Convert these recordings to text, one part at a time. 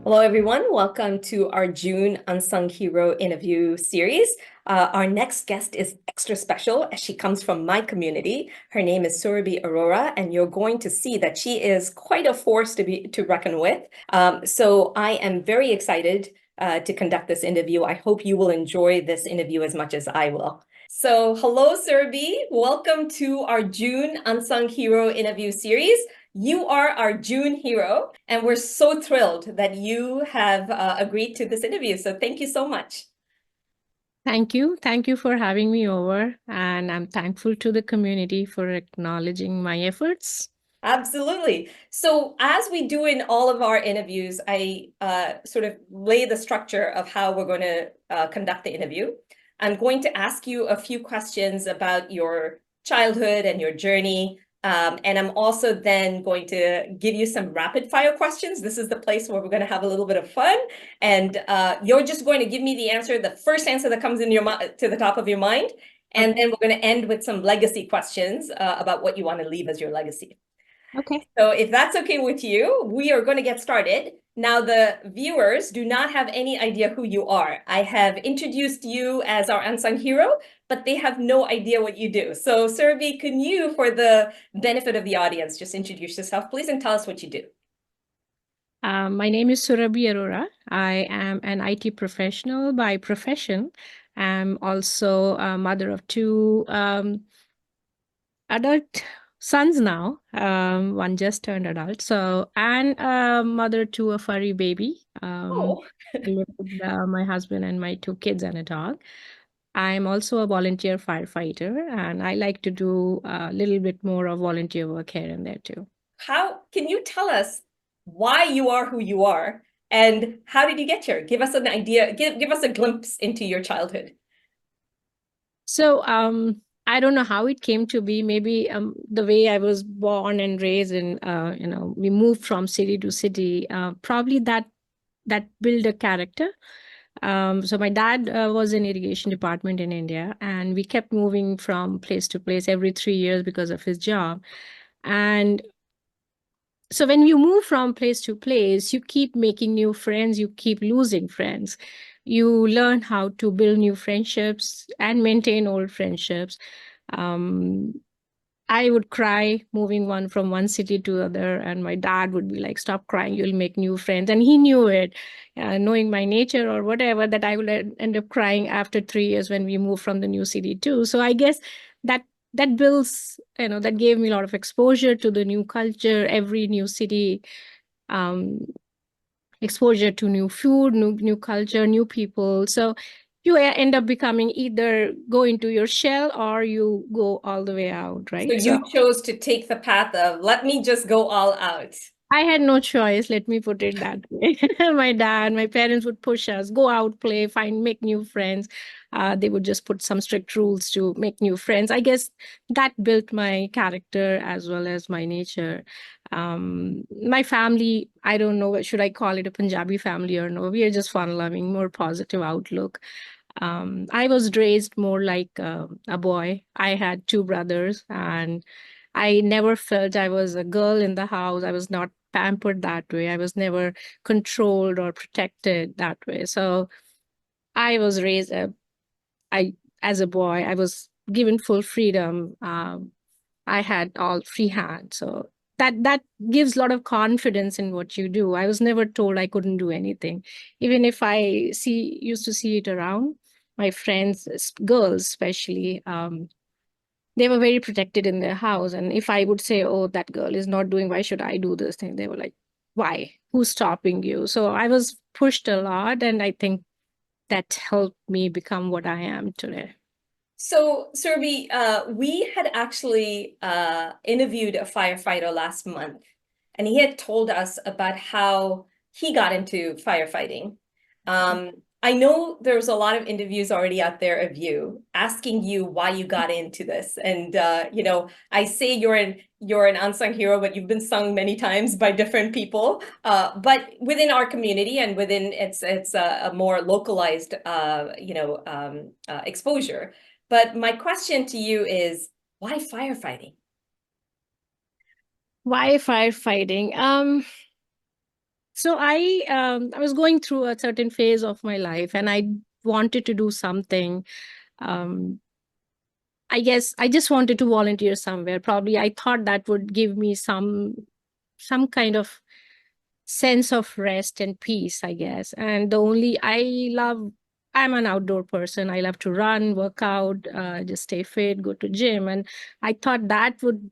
Hello, everyone. Welcome to our June Unsung Hero interview series. Our next guest is extra special as she comes from my community. Her name is Surabhi Arora, and you're going to see that she is quite a force to reckon with. So I am very excited to conduct this interview. I hope you will enjoy this interview as much as I will. So hello, Surabhi. Welcome to our June Unsung Hero interview series. You are our June hero, and we're so thrilled that you have agreed to this interview. So thank you so much. Thank you. Thank you for having me over. And I'm thankful to the community for acknowledging my efforts. Absolutely. So as we do in all of our interviews, I sort of lay the structure of how we're going to conduct the interview. I'm going to ask you a few questions about your childhood and your journey. And I'm also then going to give you some rapid fire questions. This is the place where we're going to have a little bit of fun. And you're just going to give me the answer, the first answer that comes in your to the top of your mind. And Okay. then we're going to end with some legacy questions about what you want to leave as your legacy. Okay. So if that's okay with you, we are going to get started. Now, the viewers do not have any idea who you are. I have introduced you as our unsung hero, but they have no idea what you do. So, Surabhi, can you, for the benefit of the audience, just introduce yourself, please, and tell us what you do? My name is Surabhi Arora. I am an IT professional by profession. I'm also a mother of two adult sons now. One just turned adult. So, and a mother to a furry baby. Oh, I live with my husband and my two kids and a dog. I'm also a volunteer firefighter, and I like to do a little bit more of volunteer work here and there too. how can you tell us why you are who you are and how did you get here? Give us an idea, give us a glimpse into your childhood. So, I don't know how it came to be. Maybe the way I was born and raised, and we moved from city to city. Probably that built a character. So my dad was in irrigation department in India, and we kept moving from place to place every 3 years because of his job. And so when you move from place to place, you keep making new friends, you keep losing friends. You learn how to build new friendships and maintain old friendships. Um, I would cry moving one from one city to other, and my dad would be like, "Stop crying, you'll make new friends." And he knew it, knowing my nature or whatever, that I would end up crying after 3 years when we moved from the new city too. So I guess that that builds, that gave me a lot of exposure to the new culture, every new city, um, exposure to new food, new culture, new people. So you end up becoming either go into your shell or you go all the way out, So right? So you chose to take the path of let me just go all out. I had no choice, let me put it that way. My parents would push us, go out, play, make new friends. They would just put some strict rules to make new friends. I guess that built my character as well as my nature. My family, I don't know, should I call it a Punjabi family or no? We are just fun loving, more positive outlook. I was raised more like a boy. I had two brothers, and I never felt I was a girl in the house. I was not pampered that way. I was never controlled or protected that way. So I was raised I as a boy. I was given full freedom. I had all free hand. So that gives a lot of confidence in what you do. I was never told I couldn't do anything. Even if I used to see it around my friends, girls especially, they were very protected in their house. And if I would say, oh, that girl is not doing, why should I do this thing? They were like, why? Who's stopping you? So I was pushed a lot. And I think that helped me become what I am today. So, Surabhi, we had actually interviewed a firefighter last month, and he had told us about how he got into firefighting. I know there's a lot of interviews already out there of you asking you why you got into this, and I say you're an unsung hero, but you've been sung many times by different people. But within our community and within it's a more localized exposure. But my question to you is, why firefighting? Why firefighting? So I was going through a certain phase of my life, and I wanted to do something. Um, I guess I just wanted to volunteer somewhere. Probably I thought that would give me some kind of sense of rest and peace, I guess. And the only I love, I'm an outdoor person. I love to run, work out, just stay fit, go to gym. And I thought that would,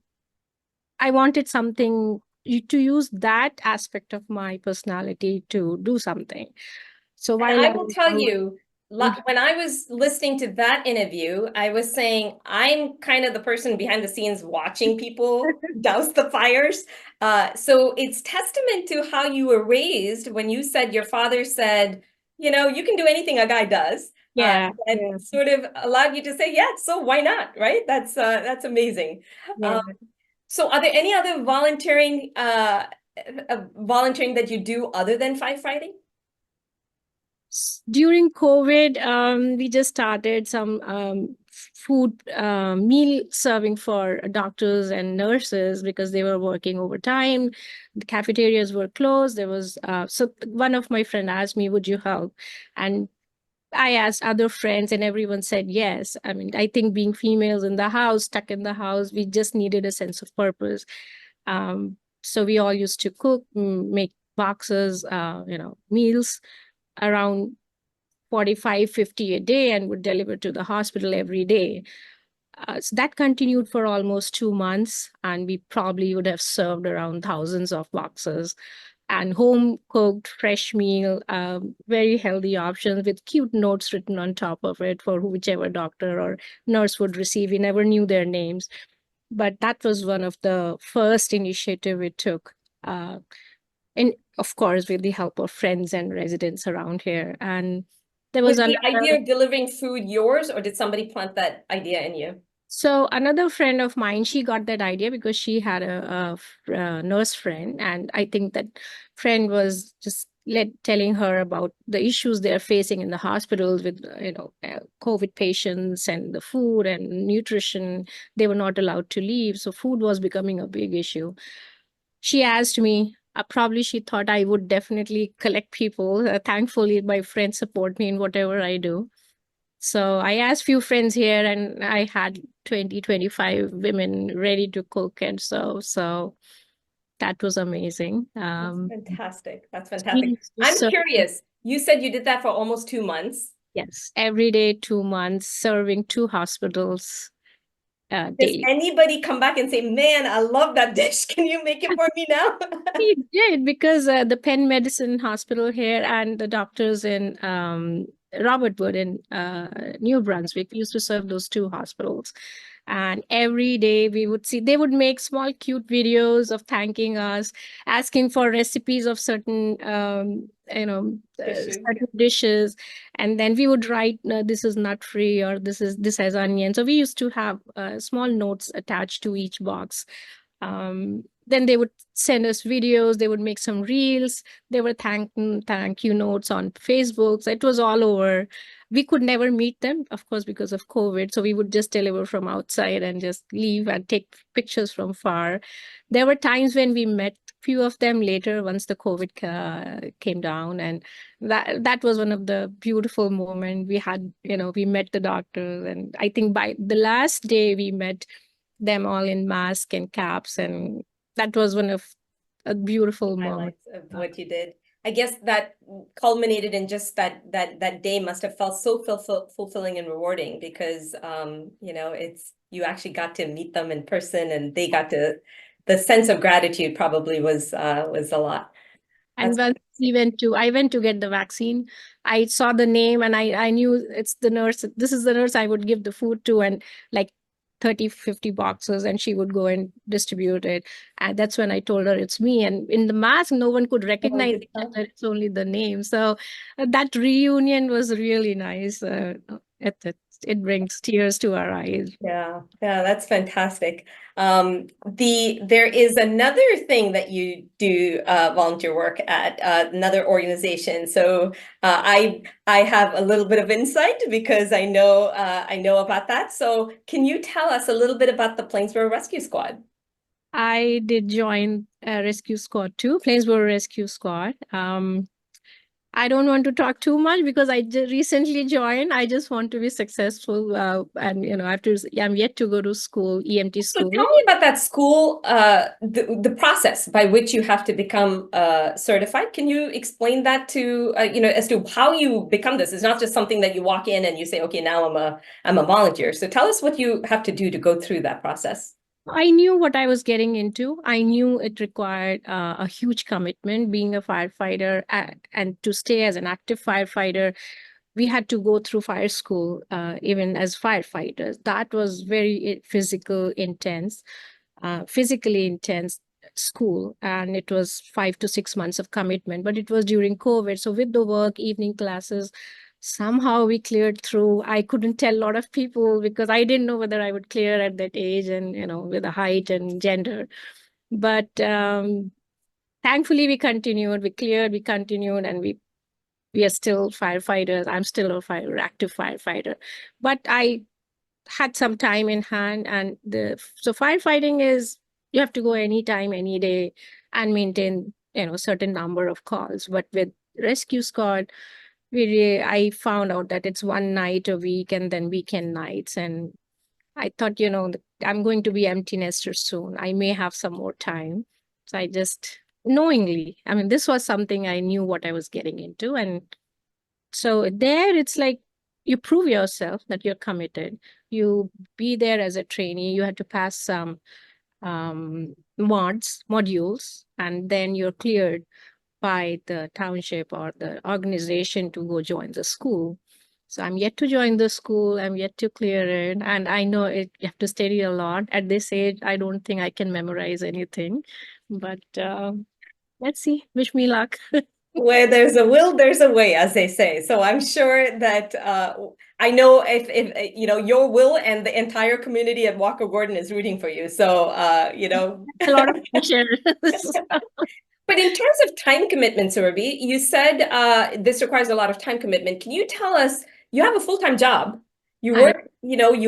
I wanted something to use that aspect of my personality to do something. So And while I I will was tell out, you, when I was listening to that interview, I was saying I'm kind of the person behind the scenes watching people douse the fires. So it's testament to how you were raised when you said your father said, you can do anything a guy does. yeah, That yeah, sort of allowed you to say, yeah, so why not, right? That's amazing. yeah. Um, so are there any other volunteering that you do other than firefighting? During COVID, we just started some food meal serving for doctors and nurses because they were working overtime. The cafeterias were closed. There was so one of my friend asked me, "Would you help?" And I asked other friends, and everyone said yes. I mean, I think being females in the house, stuck in the house, we just needed a sense of purpose. So we all used to cook, make boxes, meals around 45, 50 a day and would deliver to the hospital every day. So that continued for almost 2 months, and we probably would have served around thousands of boxes and home cooked fresh meal, very healthy options with cute notes written on top of it for whichever doctor or nurse would receive. We never knew their names, but that was one of the first initiative we took. And of course, with the help of friends and residents around here. And there was Was the idea another. of delivering food yours, or did somebody plant that idea in you? So another friend of mine, she got that idea because she had a nurse friend, and I think that friend was just telling her about the issues they are facing in the hospitals with COVID patients and the food and nutrition. They were not allowed to leave, so food was becoming a big issue. She asked me. Probably she thought I would definitely collect people. Thankfully, my friends support me in whatever I do. So I asked few friends here, and I had 20, 25 women ready to cook and serve. So that was amazing. That's fantastic. That's We fantastic. used to I'm serve, curious. You said you did that for almost 2 months. yes, every day, 2 months, serving two hospitals Does daily. anybody come back and say, man, I love that dish. Can you make it for me now? We did because the Penn Medicine Hospital here and the doctors in Robert Wood in New Brunswick used to serve those two hospitals. And every day we would see, they would make small, cute videos of thanking us, asking for recipes of certain, Dishes. certain dishes. And then we would write, this is nut free or this has onion. So we used to have small notes attached to each box. Then they would send us videos, they would make some reels, they were thank you notes on Facebook. So it was all over. We could never meet them, of course, because of COVID. So we would just deliver from outside and just leave and take pictures from far. There were times when we met few of them later once the COVID came down, and that was one of the beautiful moments we had. We met the doctors, and I think by the last day we met them all in mask and caps, and that was one of a beautiful moment. Highlights of what you did. I guess that culminated in just that day must have felt so fulfilling and rewarding because it's you actually got to meet them in person and they got to the sense of gratitude probably was a lot. And That's once I went to get the vaccine. I saw the name and I knew it's the nurse. This is the nurse I would give the food to, and like 30, 50 boxes, and she would go and distribute it. And that's when I told her it's me. And in the mask, no one could someone recognize could each tell. other. It's only the name. So that reunion was really nice. It brings tears to our eyes. Yeah, that's fantastic. There is another thing that you do volunteer work at another organization. So I have a little bit of insight because I know about that. So can you tell us a little bit about the Plainsboro Rescue Squad? I did join Rescue Squad too, Plainsboro Rescue Squad. I don't want to talk too much because I recently joined. I just want to be successful, and I have to. I'm yet to go to school, EMT So school. tell me about that school, the process by which you have to become certified. Can you explain that to, as to how you become this? It's not just something that you walk in and you say, okay, now I'm a volunteer. So tell us what you have to do to go through that process. I knew what I was getting into. I knew it required a huge commitment being a firefighter, and to stay as an active firefighter, we had to go through fire school, even as firefighters. That was very physically intense school, and it was 5 to 6 months of commitment. But it was during COVID, so with the work, evening classes, somehow we cleared through. I couldn't tell a lot of people because I didn't know whether I would clear at that age and with the height and gender. But thankfully, we continued. We cleared. We continued, and we are still firefighters. I'm still a active firefighter, but I had some time in hand. And so firefighting is, you have to go anytime, any day, and maintain certain number of calls. But with rescue squad, I found out that it's one night a week and then weekend nights. And I thought, I'm going to be empty nester soon. I may have some more time. So I just knowingly, I mean, this was something I knew what I was getting into. And so there it's like you prove yourself that you're committed. You be there as a trainee. You have to pass some modules, and then you're cleared by the township or the organization to go join the school. So I'm yet to join the school. I'm yet to clear it. And I know you have to study a lot. At this age, I don't think I can memorize anything. But let's see. Wish me luck. Where there's a will, there's a way, as they say. So I'm sure that I know if your will and the entire community at Walker Gordon is rooting for you. So A lot of pressure. But in terms of time commitment, Surabhi, you said this requires a lot of time commitment. Can you tell us, you have a full-time job. You I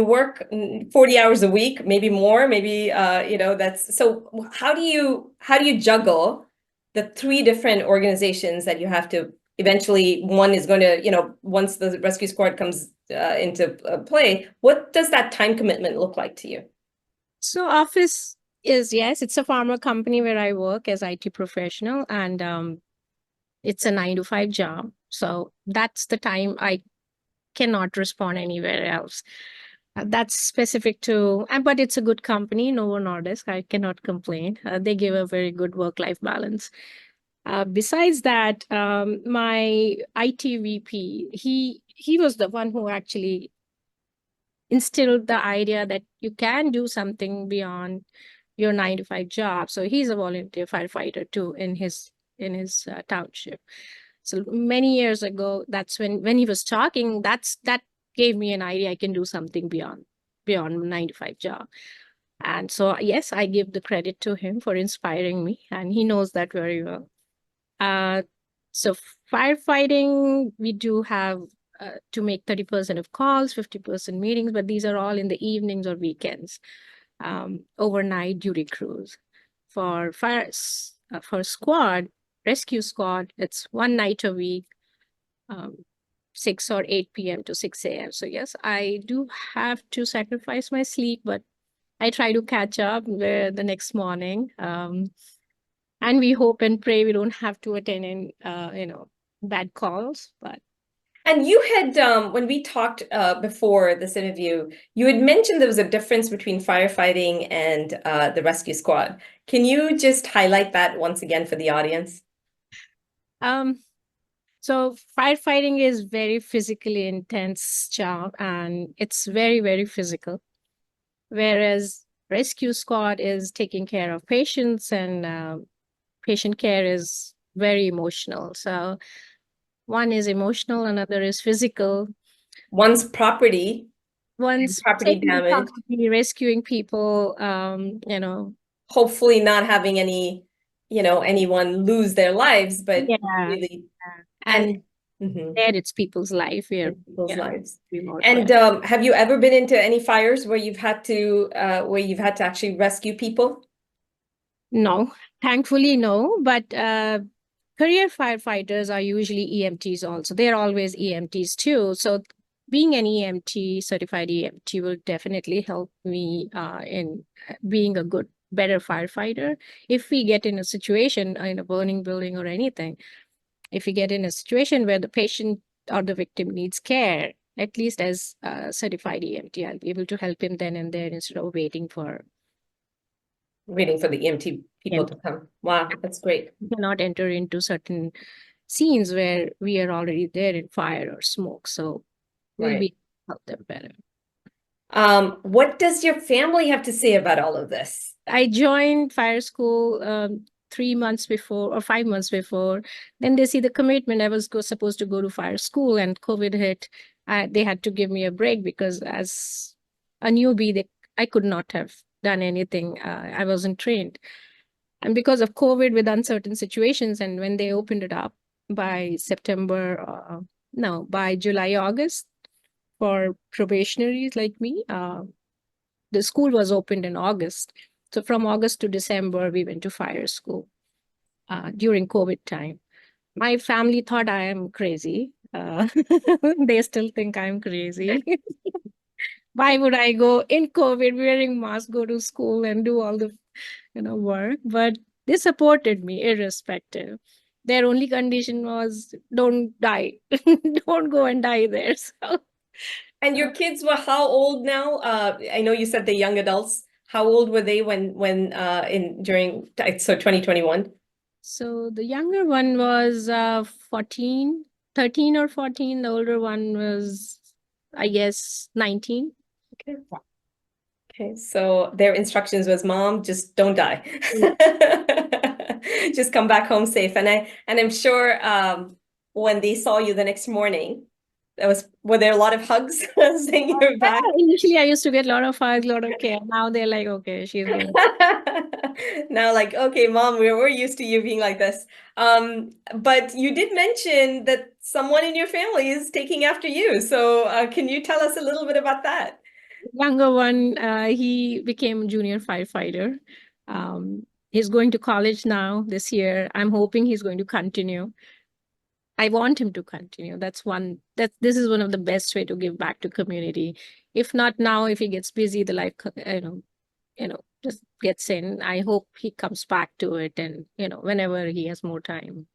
work, 40 hours a week, maybe more, maybe that's so how do you juggle the three different organizations that you have to eventually, one is going to, once the rescue squad comes into play, what does that time commitment look like to you? So office is, yes, it's a pharma company where I work as IT professional, and it's a 9 to 5 job. So that's the time I cannot respond anywhere else. That's specific to, but it's a good company, Novo Nordisk. I cannot complain. They give a very good work-life balance. Besides that, my IT VP, he was the one who actually instilled the idea that you can do something beyond your 9 to 5 job. So he's a volunteer firefighter too in his township. So many years ago, that's when he was talking. That gave me an idea. I can do something beyond 9 to 5 job. And so yes, I give the credit to him for inspiring me, and he knows that very well. Uh, so firefighting, we do have to make 30% of calls, 50% meetings, but these are all in the evenings or weekends, overnight duty crews. For rescue squad, it's one night a week, 6 or 8 p.m. to 6 a.m. So yes, I do have to sacrifice my sleep, but I try to catch up the next morning. And we hope and pray we don't have to attend bad calls. But And you had, when we talked before this interview, you had mentioned there was a difference between firefighting and the rescue squad. Can you just highlight that once again for the audience? um, so firefighting is very physically intense job, and it's very, very physical. Whereas rescue squad is taking care of patients, and patient care is very emotional. So one is emotional, another is physical. One's property and One's property taking damage, property, rescuing people, hopefully not having anyone lose their lives, but yeah. really, and And mhm, there it's people's life. and people's lives. We more And care. have you ever been into any fires where you've had to actually rescue people? No, thankfully, no. But career firefighters are usually EMTs also. They're always EMTs too. So being an EMT, certified EMT, will definitely help me in being a good, better firefighter. If we get in a situation in a burning building or anything, if we get in a situation where the patient or the victim needs care, at least as a certified EMT, I'll be able to help him then and there instead of waiting for Waiting for the EMT people to EMT. come. Wow, that's great. We cannot enter into certain scenes where we are already there in fire or smoke. So we'll Right. be help them better. What does your family have to say about all of this? I joined fire school 3 months before or 5 months before. Then they see the commitment. I was supposed to go to fire school, and COVID hit. They had to give me a break because as a newbie, I could not have done anything. I wasn't trained. And because of COVID with uncertain situations, and when they opened it up by September, no, by July, August, for probationaries like me, the school was opened in August. So from August to December, we went to fire school during COVID time. My family thought I am crazy. They still think I'm crazy. Why would I go in COVID wearing mask, go to school and do all the work? But they supported me irrespective. Their only condition was don't die. Don't go and die there. So And your kids were how old now? I know you said the young adults. How old were they when in during so 2021? so the younger one was 14, 13 or 14. The older one was, I guess, 19. Okay. Okay, so their instructions was, Mom, just don't die. Just come back home safe. And I'm sure when they saw you the next morning, were there a lot of hugs saying you're Yeah, back? initially I used to get a lot of hugs, a lot of care. Now they're like, okay, she's going. Now, like, okay, Mom, we're used to you being like this. But you did mention that someone in your family is taking after you. So can you tell us a little bit about that? Younger one, he became junior firefighter. He's going to college now this year. I'm hoping he's going to continue. I want him to continue. This is one of the best way to give back to community. If not now, if he gets busy, the life, just gets in. I hope he comes back to it, and whenever he has more time,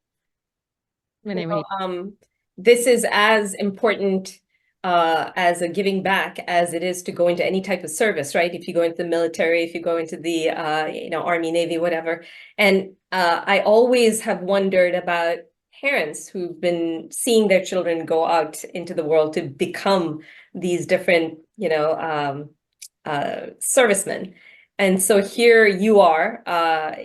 whenever Well, this is as important as a giving back as it is to go into any type of service, right? If you go into the military, if you go into the Army, Navy, whatever. And I always have wondered about parents who've been seeing their children go out into the world to become these different, servicemen. And so here you are, a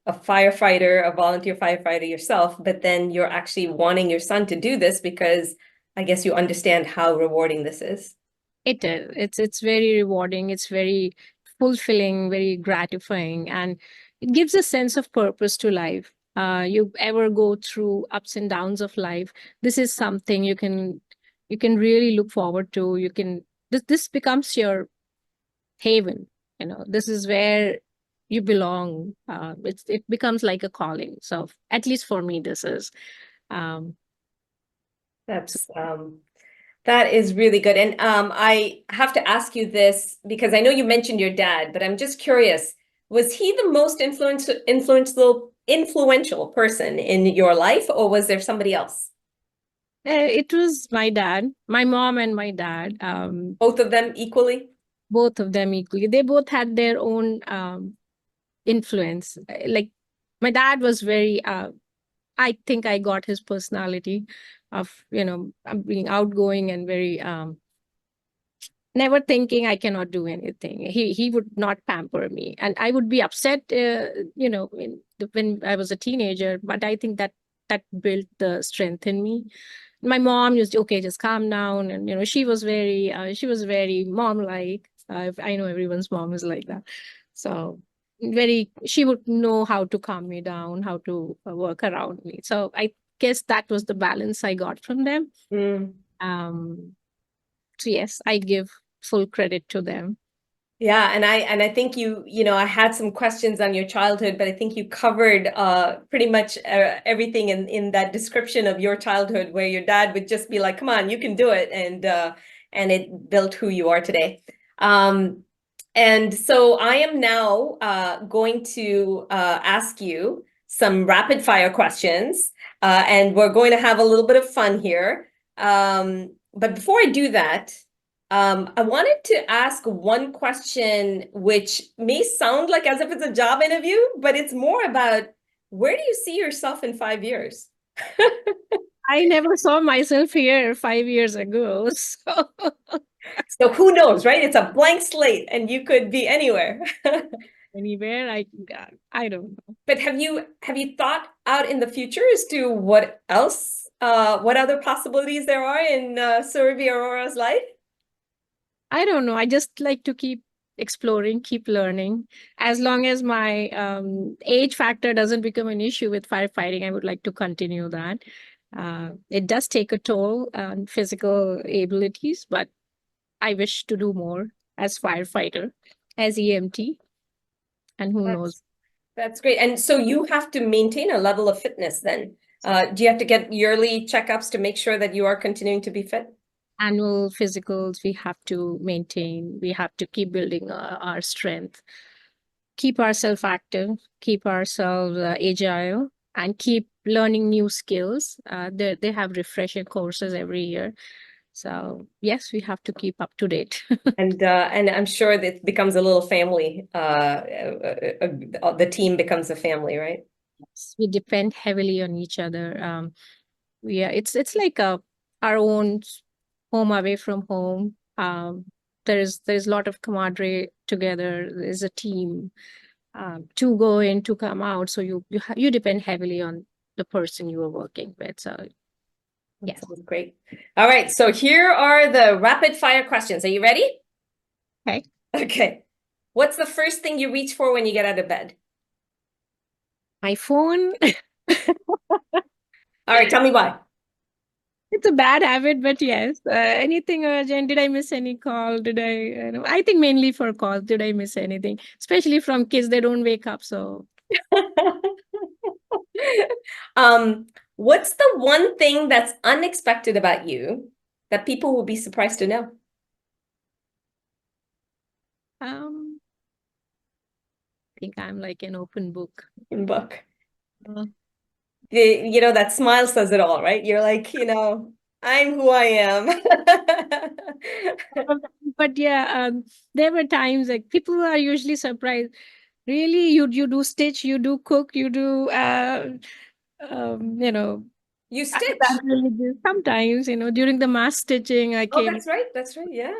firefighter, a volunteer firefighter yourself, but then you're actually wanting your son to do this because I guess you understand how rewarding this is. it is. It's very rewarding. It's very fulfilling, very gratifying, and it gives a sense of purpose to life. You ever go through ups and downs of life, this is something you can really look forward to. This becomes your haven. This is where you belong. It becomes like a calling. So at least for me, this is. Um, so That's that is really good. And I have to ask you this because I know you mentioned your dad, but I'm just curious, was he the most influential person in your life, or was there somebody else? it was my dad, my mom, and my dad. Both of them equally? Both of them equally. They both had their own influence. Like my dad was very. I think I got his personality of being outgoing and very never thinking I cannot do anything. He would not pamper me, and I would be upset, when I was a teenager. But I think that built the strength in me. My mom used to, okay, just calm down, and she was very mom like. I know everyone's mom is like that, so she would know how to calm me down, how to work around me. So I guess that was the balance I got from them. Mm. um so yes, I give full credit to them. Yeah, and I think I had some questions on your childhood, but I think you covered pretty much everything in that description of your childhood, where your dad would just be like, "Come on, you can do it," and it built who you are today. Um, and so I am now going to ask you some rapid fire questions, and we're going to have a little bit of fun here. But before I do that. I wanted to ask one question, which may sound like as if it's a job interview, but it's more about where do you see yourself in 5 years? I never saw myself here 5 years ago. So So who knows, right? It's a blank slate and you could be anywhere. anywhere I don't know. But have you thought out in the future as to what else, what other possibilities there are in Surabhi Aurora's life? I don't know. I just like to keep exploring, keep learning. As long as my age factor doesn't become an issue with firefighting, I would like to continue that. It does take a toll on physical abilities, but I wish to do more as firefighter, as EMT, and who That's knows, that's great. And so you have to maintain a level of fitness then. Do you have to get yearly checkups to make sure that you are continuing to be fit? annual physicals we have to maintain. We have to keep building our strength, keep ourselves active, keep ourselves agile, and keep learning new skills. They have refresher courses every year. So yes, we have to keep up to date. And I'm sure that it becomes a little family. The team becomes a family, right? Yes, we depend heavily on each other. It's like our own home away from home. There's a lot of camaraderie together. There's a team to go in, to come out. So you depend heavily on the person you are working with. So That yes. sounds great. All right, so here are the rapid fire questions. Are you ready? Okay. Okay. What's the first thing you reach for when you get out of bed? My phone, All right, tell me why. it's a bad habit, but yes. Anything urgent? Did I miss any call? Did I think mainly for calls. Did I miss anything? Especially from kids, they don't wake up. So What's the one thing that's unexpected about you that people will be surprised to know? um, I think I'm like an open book. In book. Uh, That smile says it all, right? You're like, I'm who I am. but yeah, there were times like people are usually surprised. Really, you do stitch, you do cook, you do you know, You I was stitch. religious. Sometimes, during the mass stitching, I Oh, came. that's right. That's right. Yeah.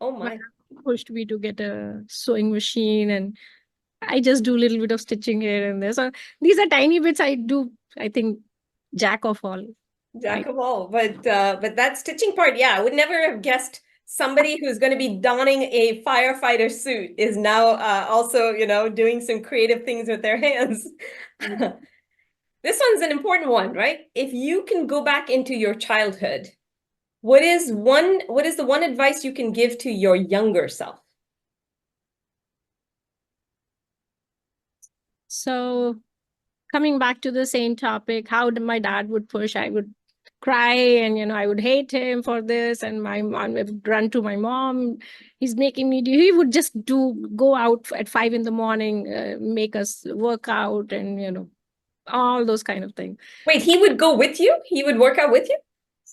Oh My my. aunt pushed me to get a sewing machine, and I just do a little bit of stitching here and there. So these are tiny bits I do. I think jack of all. Jack I of all. But that stitching part, yeah, I would never have guessed somebody who's going to be donning a firefighter suit is now also, doing some creative things with their hands. This one's an important one, right? If you can go back into your childhood, what is the one advice you can give to your younger self? so coming back to the same topic, how my dad would push, I would cry, and I would hate him for this, and my mom would run to my mom. He's making me do. He would just go out at 5 in the morning, make us work out, and all those kind of things. Wait, he would go with you? He would work out with you?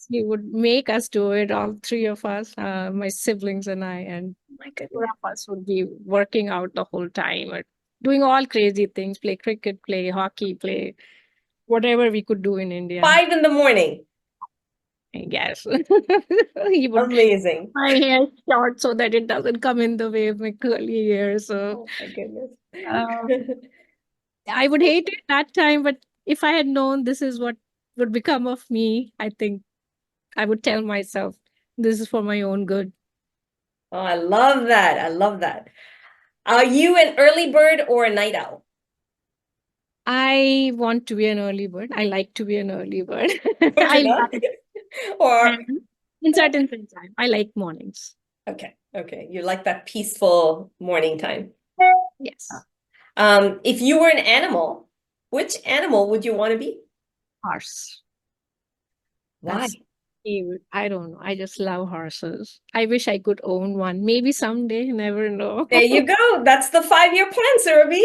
He would make us do it, all three of us, my siblings and I, and My four goodness. of us would be working out the whole time, or doing all crazy things, play cricket, play hockey, play whatever we could do in India. 5 in the morning. I guess. He would Amazing. my hair short so that it doesn't come in the way of my curly hair. So Oh my goodness. um, I would hate it that time, but if I had known this is what would become of me, I think I would tell myself this is for my own good. Oh, I love that. I love that. Are you an early bird or a night owl? I want to be an early bird. I like to be an early bird. Don't you I not? like Or and in certain things I like mornings. Okay. Okay. You like that peaceful morning time. Yes. If you were an animal, which animal would you want to be? Horse. Why? That's cute. I don't know. I just love horses. I wish I could own one. Maybe someday, never know. There you go. That's the 5-year plan, Surabhi.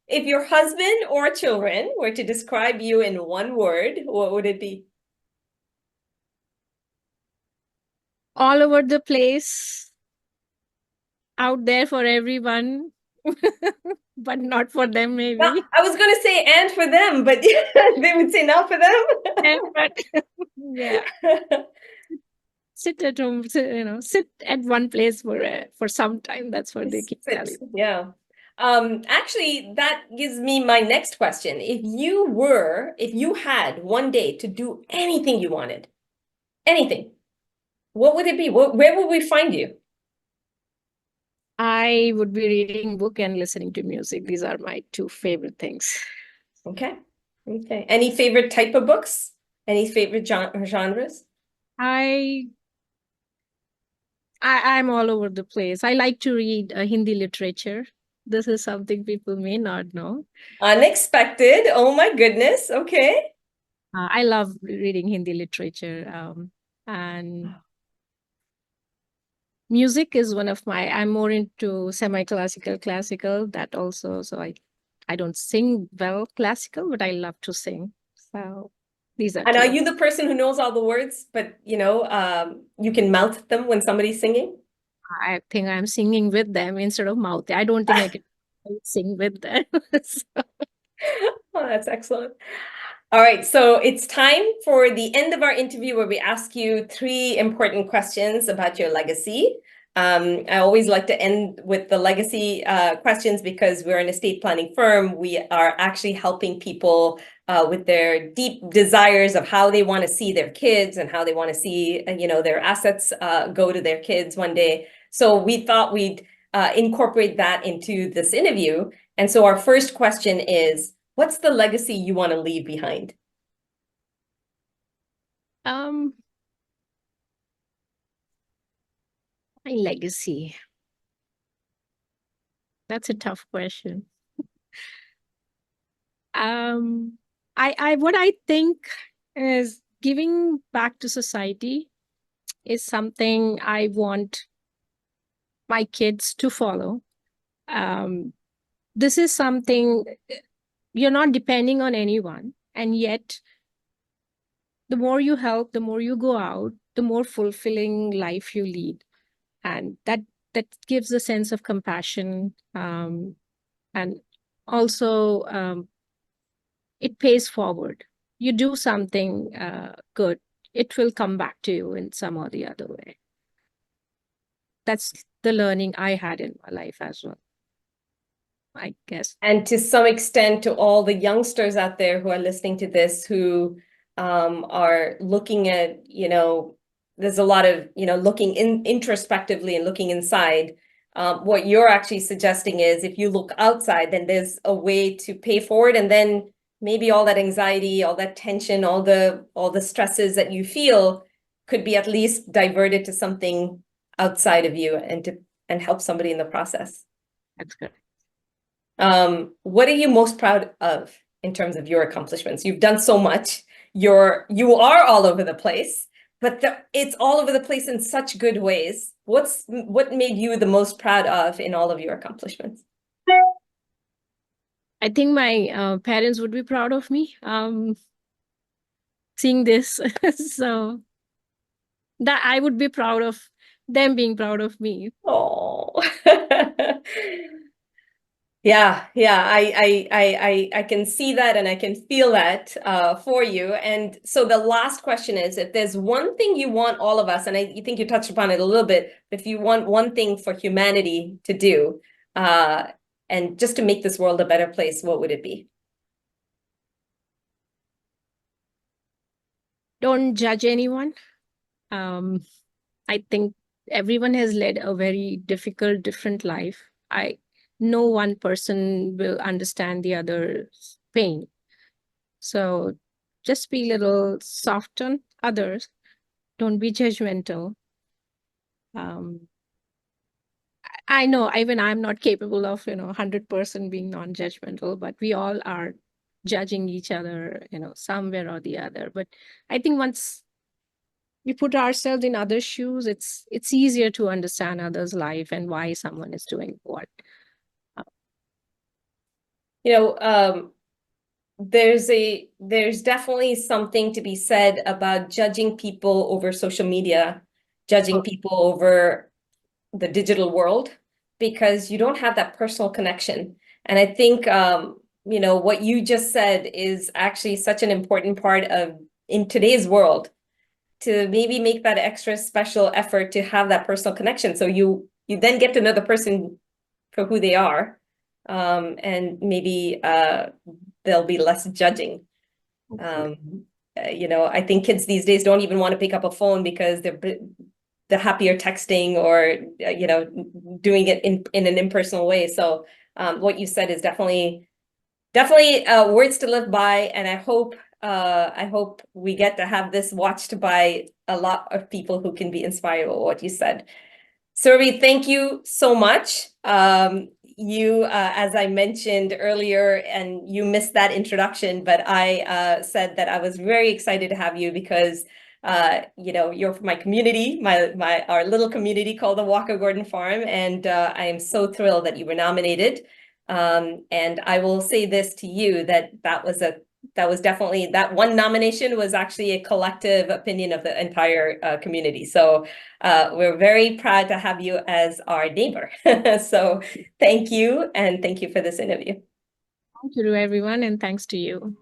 If your husband or children were to describe you in one word, what would it be? All over the place, out there for everyone, but not for them, Now, maybe. I was going to say and for them, but they would say not for Yeah, but yeah, them. sit at home, sit at one place for some time. That's what they keep telling. Yeah. Actually, that gives me my next question. If you had one day to do anything you wanted, anything, what would it be? Where would we find you? I would be reading book and listening to music. These are my two favorite things. Okay. Okay. Any favorite type of books? Any favorite genres? I I'm all over the place. I like to read Hindi literature. This is something people may not know. Unexpected. Oh my goodness. Okay. I love reading Hindi literature. And music is one of my, I'm more into semi-classical, classical, that also. So I don't sing well classical, but I love to sing. So these are And two are of, you the person who knows all the words, but you can mouth them when somebody's singing? I think I'm singing with them instead of mouth. I don't think I can sing with them. So, Oh, that's excellent. All right, so it's time for the end of our interview where we ask you 3 important questions about your legacy. I always like to end with the legacy questions because we're an estate planning firm. We are actually helping people with their deep desires of how they want to see their kids and how they want to see, their assets go to their kids one day. So we thought we'd incorporate that into this interview. And so our first question is, what's the legacy you want to leave behind? um, my legacy. That's a tough question. Um, what I think is giving back to society is something I want my kids to follow. Um, this is something you're not depending on anyone, and yet the more you help, the more you go out, the more fulfilling life you lead, and that gives a sense of compassion, and also it pays forward. You do something good, it will come back to you in some or the other way. That's the learning I had in my life as well, I guess. And to some extent, to all the youngsters out there who are listening to this, who are looking at, there's a lot of, looking introspectively and looking inside. What you're actually suggesting is if you look outside, then there's a way to pay forward, and then maybe all that anxiety, all that tension, all the stresses that you feel could be at least diverted to something outside of you and help somebody in the process. That's good. What are you most proud of in terms of your accomplishments? You've done so much. You are all over the place, but it's all over the place in such good ways. What made you the most proud of in all of your accomplishments? I think my parents would be proud of me seeing this. So that I would be proud of them being proud of me. Oh. Yeah, yeah, I can see that and I can feel that for you. And so the last question is, if there's one thing you want all of us, and I think you touched upon it a little bit, if you want one thing for humanity to do, and just to make this world a better place, what would it be? Don't judge anyone. Um, I think everyone has led a very difficult, different life. No one person will understand the other's pain. So just be a little soft on others Don't be judgmental. I know even I'm not capable of, 100% being non-judgmental, but we all are judging each other, somewhere or the other. But I think once we put ourselves in others' shoes, it's easier to understand others' life and why someone is doing what. You know, there's definitely something to be said about judging people over social media, judging people over the digital world, because you don't have that personal connection. And I think what you just said is actually such an important part of in today's world, to maybe make that extra special effort to have that personal connection. So you then get to know the person for who they are, and maybe there'll be less judging. I think kids these days don't even want to pick up a phone because they're happier texting or doing it in an impersonal way. So what you said is definitely words to live by, and I hope we get to have this watched by a lot of people who can be inspired by what you said. Surabhi, thank you so much. As I mentioned earlier, and you missed that introduction, but I said that I was very excited to have you because you're from my community, our little community called the Walker Gordon Farm, and I am so thrilled that you were nominated. And I will say this to you, that was definitely, that one nomination was actually a collective opinion of the entire community. So we're very proud to have you as our neighbor. So thank you, and thank you for this interview. Thank you to everyone, and thanks to you.